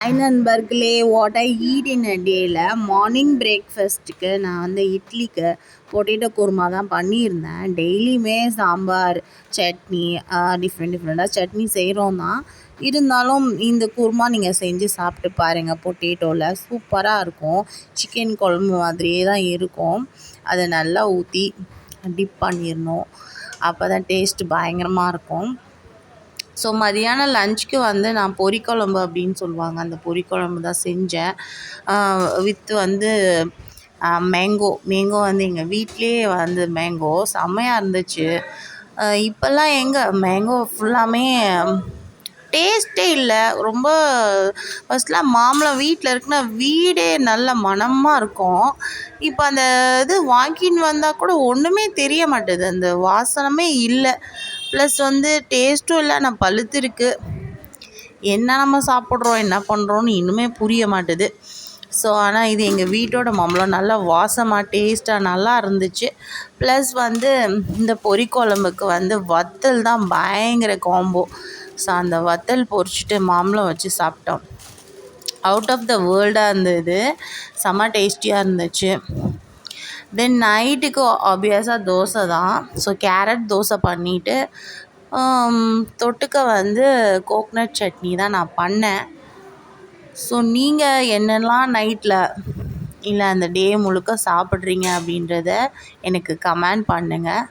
Hi நண்பர்களே, what I eat இன் அ டேயில் morning பிரேக்ஃபாஸ்ட்டுக்கு நான் வந்து இட்லிக்கு பொட்டேட்டோ குருமா தான் பண்ணியிருந்தேன். டெய்லியுமே சாம்பார், சட்னி, டிஃப்ரெண்ட்டாக சட்னி செய்கிறோம் தான். இருந்தாலும் இந்த குருமா நீங்கள் செஞ்சு சாப்பிட்டு பாருங்கள். பொட்டேட்டோவில் சூப்பராக இருக்கும். சிக்கன் குழம்பு மாதிரியே தான் இருக்கும். அதை நல்லா ஊற்றி டிப் பண்ணிடணும். அப்போ தான் டேஸ்ட்டு பயங்கரமாக இருக்கும். ஸோ மதியானம் லஞ்சுக்கு வந்து நான் பொரிக்குழம்பு அப்படின்னு சொல்லுவாங்க, அந்த பொரிக்குழம்பு தான் செஞ்சேன். வித் வந்து மேங்கோ வந்து எங்கள் வீட்டிலேயே வந்து மேங்கோ செம்மையாக இருந்துச்சு. இப்போல்லாம் எங்கே மேங்கோ ஃபுல்லாமே டேஸ்ட்டே இல்லை. ரொம்ப ஃபஸ்ட்லாம் மாம்பழம் வீட்டில் இருக்குன்னா வீடே நல்ல மணமாக இருக்கும். இப்போ அந்த இது வாங்கின்னு வந்தால் கூட ஒன்றுமே தெரிய மாட்டேது, அந்த வாசனமே இல்லை. ப்ளஸ் வந்து டேஸ்ட்டும் இல்லை, ஆனால் பழுத்திருக்கு. என்ன நம்ம சாப்பிட்றோம் என்ன பண்ணுறோன்னு இன்னுமே புரிய மாட்டுது. ஸோ ஆனால் இது எங்கள் வீட்டோட மாம்பழம் நல்லா வாசமாக டேஸ்ட்டாக நல்லா இருந்துச்சு. ப்ளஸ் வந்து இந்த பொரிக்குழம்புக்கு வந்து வத்தல் தான் பயங்கர காம்போ. ஸோ அந்த வத்தல் பொரிச்சிட்டு மாம்பழம் வச்சு சாப்பிட்டோம். அவுட் ஆஃப் த வேர்ல்டாக இருந்தது, செம்ம டேஸ்டியாக இருந்துச்சு. தென் நைட்டுக்கு ஆப்வியஸாக தோசை தான். ஸோ கேரட் தோசை பண்ணிவிட்டு தொட்டுக்க வந்து கோக்னட் சட்னி தான் நான் பண்ணேன். ஸோ நீங்கள் என்னெல்லாம் நைட்டில் இல்லை அந்த டே முழுக்க சாப்பிட்றீங்க அப்படின்றத எனக்கு கமெண்ட் பண்ணுங்கள்.